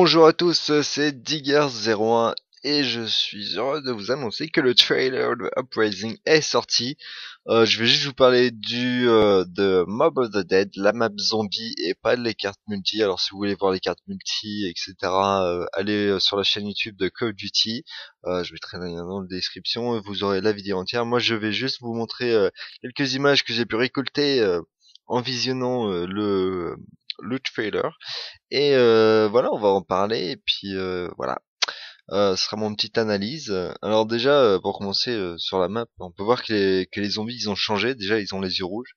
Bonjour à tous, c'est Digger01 et je suis heureux de vous annoncer que le trailer de Uprising est sorti. Je vais juste vous parler de Mob of the Dead, la map zombie et pas les cartes multi. Alors si vous voulez voir les cartes multi, etc., allez sur la chaîne YouTube de Call of Duty. Je mettrai le lien dans la description, vous aurez la vidéo entière. Moi je vais juste vous montrer quelques images que j'ai pu récolter en visionnant le trailer. Et voilà, on va en parler. Et puis voilà, ce sera mon petite analyse. Alors déjà, pour commencer sur la map, on peut voir que les zombies ils ont changé. Déjà, ils ont les yeux rouges.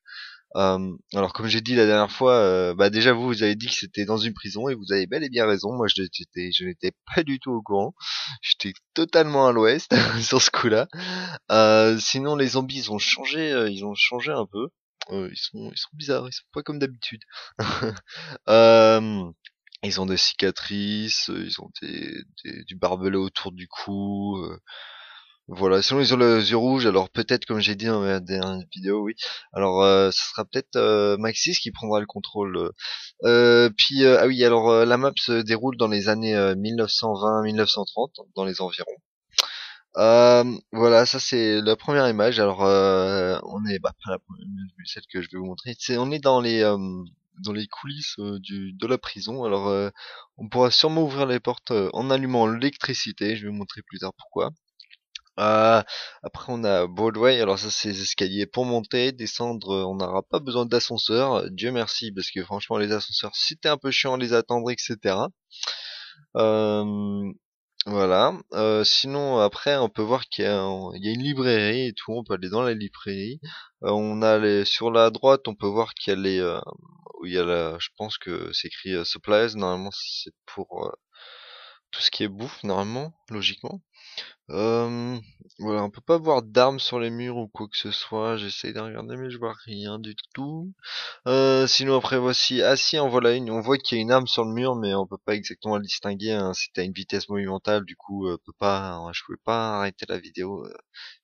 Alors comme j'ai dit la dernière fois, bah déjà vous avez dit que c'était dans une prison et vous avez bel et bien raison. Moi je n'étais pas du tout au courant. J'étais totalement à l'ouest sur ce coup-là. Sinon les zombies ils ont changé un peu. Ils sont bizarres, ils sont pas comme d'habitude. Euh, Ils ont des cicatrices, ils ont du barbelé autour du cou. Voilà, sinon ils ont les yeux rouges, alors peut-être comme j'ai dit dans ma dernière vidéo, oui. Alors ce sera peut-être Maxis qui prendra le contrôle. Ah oui, alors la map se déroule dans les années 1920-1930, dans les environs. Voilà, ça c'est la première image. Alors on est pas la première image, mais celle que je vais vous montrer. On est dans les coulisses de la prison. Alors on pourra sûrement ouvrir les portes en allumant l'électricité. Je vais vous montrer plus tard pourquoi. Euh, Après on a Broadway. Alors ça c'est les escaliers pour monter, descendre. On n'aura pas besoin d'ascenseur. Dieu merci parce que franchement les ascenseurs c'était un peu chiant à les attendre, etc. Euh, voilà. Sinon, après, on peut voir il y a une librairie et tout. On peut aller dans la librairie. On a sur la droite, on peut voir qu'il y a où il y a je pense que c'est écrit supplies. Normalement, c'est pour tout ce qui est bouffe, normalement, logiquement. Euh, voilà, on peut pas voir d'armes sur les murs ou quoi que ce soit. J'essaie de regarder, mais je vois rien du tout. Sinon après voici, ah si on voit on voit qu'il y a une arme sur le mur mais on peut pas exactement le distinguer, hein. C'était à une vitesse monumentale, du coup je pouvais pas arrêter la vidéo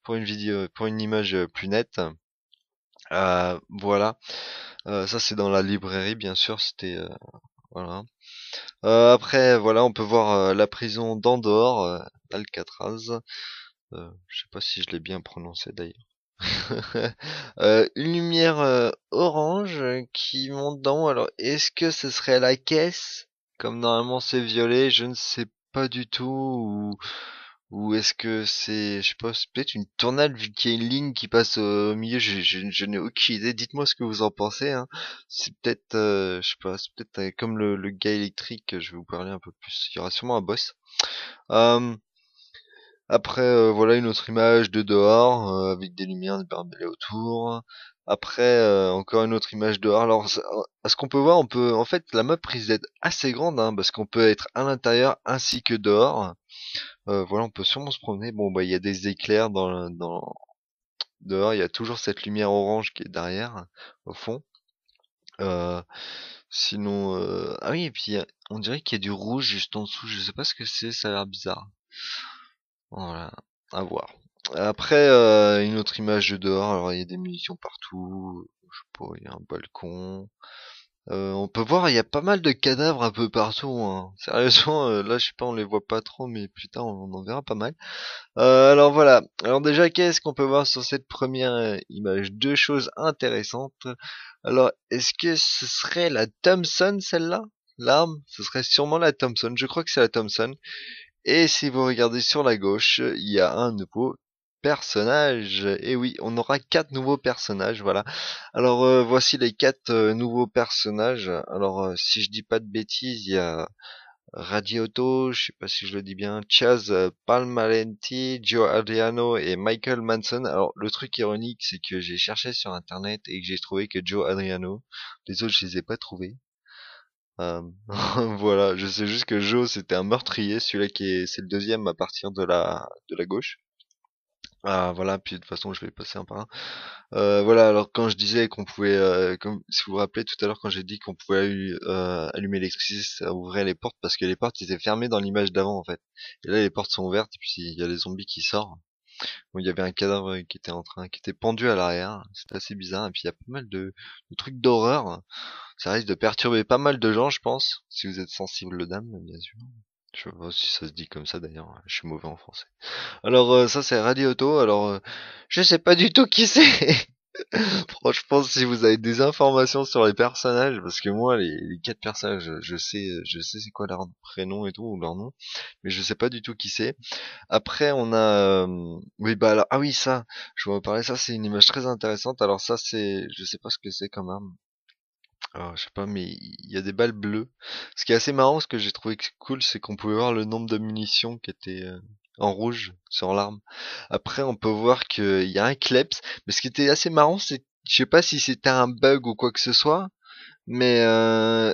pour une image plus nette. Voilà. Ça c'est dans la librairie bien sûr, c'était voilà. Après voilà, on peut voir la prison d'Andorre, Alcatraz. Je sais pas si je l'ai bien prononcé d'ailleurs. Une lumière orange qui monte d'en haut. Alors, est-ce que ce serait la caisse? Comme normalement c'est violet, je ne sais pas du tout. Ou est-ce que c'est, je sais pas, c'est peut-être une tornade vu qu'il y a une ligne qui passe au milieu. Je n'ai aucune idée. Dites-moi ce que vous en pensez, hein. C'est peut-être, je sais pas, c'est peut-être comme le gars électrique. Je vais vous parler un peu plus. Il y aura sûrement un boss. Euh, Après, voilà une autre image de dehors, avec des lumières, des barbelés autour. Après, encore une autre image dehors. Alors, à ce qu'on peut voir, en fait, la map risque d'être assez grande, hein, parce qu'on peut être à l'intérieur ainsi que dehors. Voilà, on peut sûrement se promener. Bon, bah, il y a des éclairs dehors. Il y a toujours cette lumière orange qui est derrière, au fond. Euh, Sinon, ah oui, et puis on dirait qu'il y a du rouge juste en dessous. Je sais pas ce que c'est, ça a l'air bizarre. Voilà, à voir. Après, une autre image de dehors, alors il y a des munitions partout, je sais pas, il y a un balcon. On peut voir, il y a pas mal de cadavres un peu partout, hein. Sérieusement, là, je sais pas, on les voit pas trop, mais putain, on en verra pas mal. Alors voilà. Alors déjà, qu'est-ce qu'on peut voir sur cette première image? Deux choses intéressantes. Alors, est-ce que ce serait la Thompson, celle-là? L'arme? Ce serait sûrement la Thompson. Je crois que c'est la Thompson. Et si vous regardez sur la gauche, il y a un nouveau personnage. Et oui, on aura quatre nouveaux personnages, voilà. Alors voici les quatre nouveaux personnages. Alors si je dis pas de bêtises, il y a Radiotto, je sais pas si je le dis bien, Chaz Palmarenti, Joe Adriano et Michael Manson. Alors le truc ironique, c'est que j'ai cherché sur internet et que j'ai trouvé que Joe Adriano. Les autres, je les ai pas trouvés. Euh, voilà, je sais juste que Joe c'était un meurtrier, c'est le deuxième à partir de la gauche. Ah voilà, puis de toute façon je vais passer un par un. Voilà, alors quand je disais qu'on pouvait, comme si vous vous rappelez tout à l'heure quand j'ai dit qu'on pouvait allumer l'électricité, ça ouvrait les portes parce que les portes étaient fermées dans l'image d'avant en fait. Et là les portes sont ouvertes et puis il y a les zombies qui sortent. où il y avait un cadavre qui était pendu à l'arrière. C'était assez bizarre. Et puis il y a pas mal de trucs d'horreur. Ça risque de perturber pas mal de gens, je pense, si vous êtes sensible d'âme, bien sûr. Je sais pas si ça se dit comme ça d'ailleurs, je suis mauvais en français. Alors ça c'est Radio Auto, alors je sais pas du tout qui c'est. Franchement, si vous avez des informations sur les personnages, parce que moi les quatre personnages, je sais c'est quoi leur prénom et tout, ou leur nom, mais je sais pas du tout qui c'est. Après on a, oui bah alors, ah oui ça, je vais vous parler, ça c'est une image très intéressante, alors ça c'est, je sais pas ce que c'est quand même. Alors, je sais pas, mais il y a des balles bleues. Ce qui est assez marrant, ce que j'ai trouvé cool, c'est qu'on pouvait voir le nombre de munitions qui était en rouge sur l'arme. Après, on peut voir qu'il y a un kleps. Mais ce qui était assez marrant, c'est, je sais pas si c'était un bug ou quoi que ce soit, mais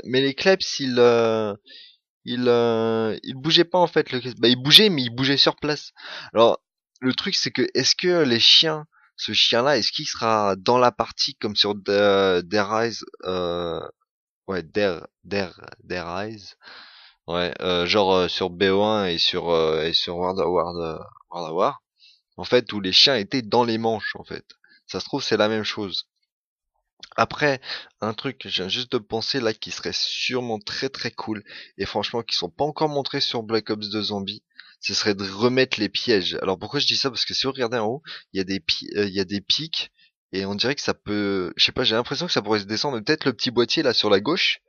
les kleps, il bougeait pas en fait. Bah, il bougeait, mais il bougeait sur place. Alors, le truc, c'est que est-ce que les chiens, ce chien-là, est-ce qu'il sera dans la partie comme sur Dead Rise, ouais, Dare Rise. Ouais, genre sur BO1 et sur World of War. En fait, où les chiens étaient dans les manches, en fait. Ça se trouve, c'est la même chose. Après, un truc que je viens juste de penser là qui serait sûrement très très cool, et franchement qui sont pas encore montrés sur Black Ops 2 Zombies, ce serait de remettre les pièges. Alors pourquoi je dis ça? Parce que si vous regardez en haut, il y a des pics, et on dirait que ça peut, je sais pas, j'ai l'impression que ça pourrait se descendre. Peut-être le petit boîtier là sur la gauche,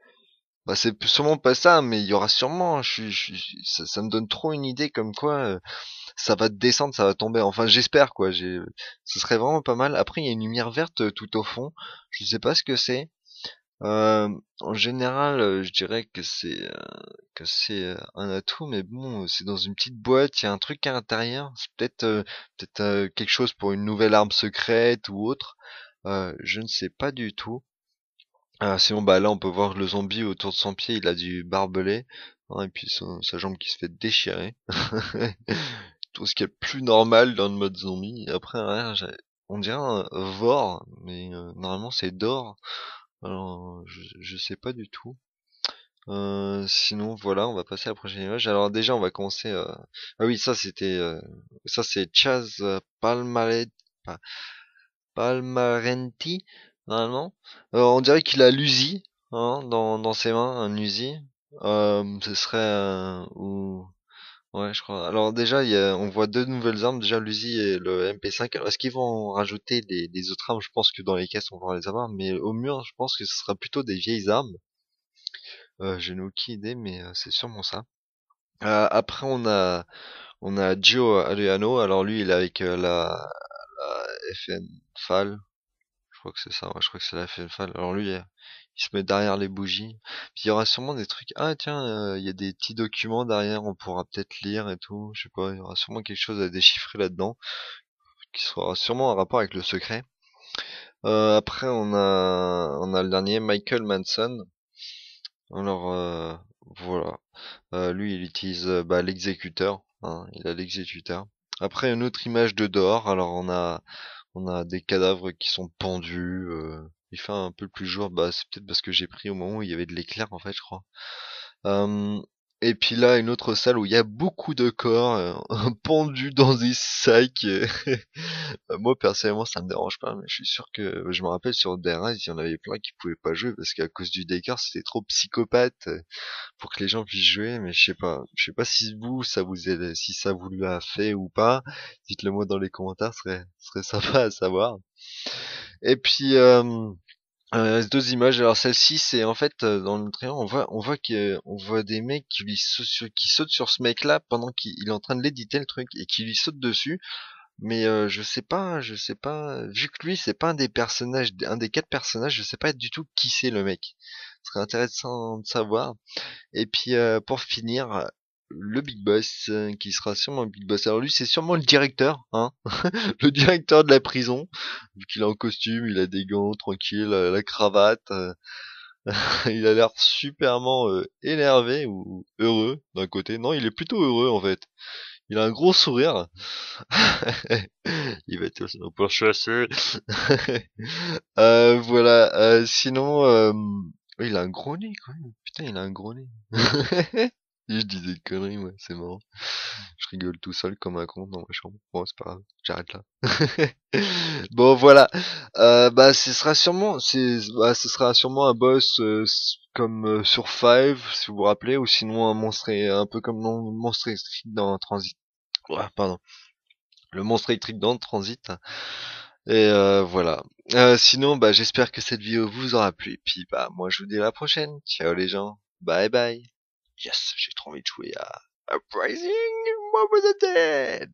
bah, c'est sûrement pas ça, mais il y aura sûrement. Ça me donne trop une idée comme quoi ça va descendre, ça va tomber. Enfin, j'espère quoi. Ce serait vraiment pas mal. Après, il y a une lumière verte tout au fond. Je sais pas ce que c'est. En général, je dirais que c'est un atout, mais bon, c'est dans une petite boîte. Il y a un truc à l'intérieur. C'est peut-être quelque chose pour une nouvelle arme secrète ou autre. Je ne sais pas du tout. Ah, sinon, bah là, on peut voir le zombie autour de son pied, il a du barbelé, hein, et puis sa jambe qui se fait déchirer. Tout ce qui est plus normal dans le mode zombie. Et après, derrière, on dirait un vor, mais normalement c'est d'or. Alors, je sais pas du tout. Sinon, voilà, on va passer à la prochaine image. Alors déjà, on va commencer. Ah oui, ça c'est Chaz Palmarenti, normalement. On dirait qu'il a l'Uzi, hein, dans ses mains, un Uzi. Ce serait ou ouais, je crois. Alors déjà, on voit deux nouvelles armes, déjà l'Uzi et le MP5. Alors, est-ce qu'ils vont rajouter des autres armes? Je pense que dans les caisses, on va les avoir, mais au mur, je pense que ce sera plutôt des vieilles armes. Je n'ai aucune idée, mais c'est sûrement ça. Après, on a Gio Adriano. Alors lui, il est avec la FN FAL. Je crois que c'est ça, ouais, je crois que c'est la FFL. Alors lui, il se met derrière les bougies. Puis il y aura sûrement des trucs. Ah tiens, il y a des petits documents derrière, on pourra peut-être lire et tout. Je sais pas, il y aura sûrement quelque chose à déchiffrer là-dedans, qui sera sûrement en rapport avec le secret. Après, on a le dernier, Michael Manson. Alors voilà. Lui, il utilise bah, l'exécuteur. Hein, il a l'exécuteur. Après, une autre image de dehors. Alors on a des cadavres qui sont pendus. Il fait un peu plus jour. Bah, c'est peut-être parce que j'ai pris au moment où il y avait de l'éclair, en fait, je crois. Euh, et puis là, une autre salle où il y a beaucoup de corps pendus dans des sacs. Moi, personnellement, ça me dérange pas, mais je suis sûr que je me rappelle sur DRS, il y en avait plein qui pouvaient pas jouer parce qu'à cause du décor, c'était trop psychopathe pour que les gens puissent jouer. Mais je sais pas si vous, si ça vous l'a fait ou pas. Dites-le moi dans les commentaires, ce serait sympa à savoir. Et puis deux images. Alors celle-ci, c'est en fait dans le trailer, on voit des mecs qui sautent sur ce mec-là pendant qu'il est en train de l'éditer le truc et qui lui sautent dessus. Mais je sais pas. Vu que lui, c'est pas un des personnages, un des quatre personnages, je sais pas du tout qui c'est le mec. Ce serait intéressant de savoir. Et puis pour finir, le Big Boss, qui sera sûrement le Big Boss. Alors lui, c'est sûrement le directeur, hein, le directeur de la prison, vu qu'il est en costume, il a des gants, tranquille, la cravate. Il a l'air superment énervé ou heureux d'un côté. Non, il est plutôt heureux en fait. Il a un gros sourire. Il va être pour chasser. Voilà. Sinon, oui, il a un gros nez quand même. Putain, il a un gros nez. Je dis des conneries, moi, c'est marrant. Je rigole tout seul comme un con dans ma chambre. Bon, c'est pas grave, j'arrête là. Bon, voilà. Bah, ce sera sûrement un boss comme sur Five, si vous vous rappelez, ou sinon un monstre, un peu comme non, monstre électrique dans Transit. Ouais, pardon. Le monstre électrique dans Transit. Et voilà. Sinon, bah, j'espère que cette vidéo vous aura plu. Et puis, bah, moi, je vous dis à la prochaine. Ciao les gens. Bye bye. Yes, j'ai trop envie de jouer à Uprising Mob of the Dead.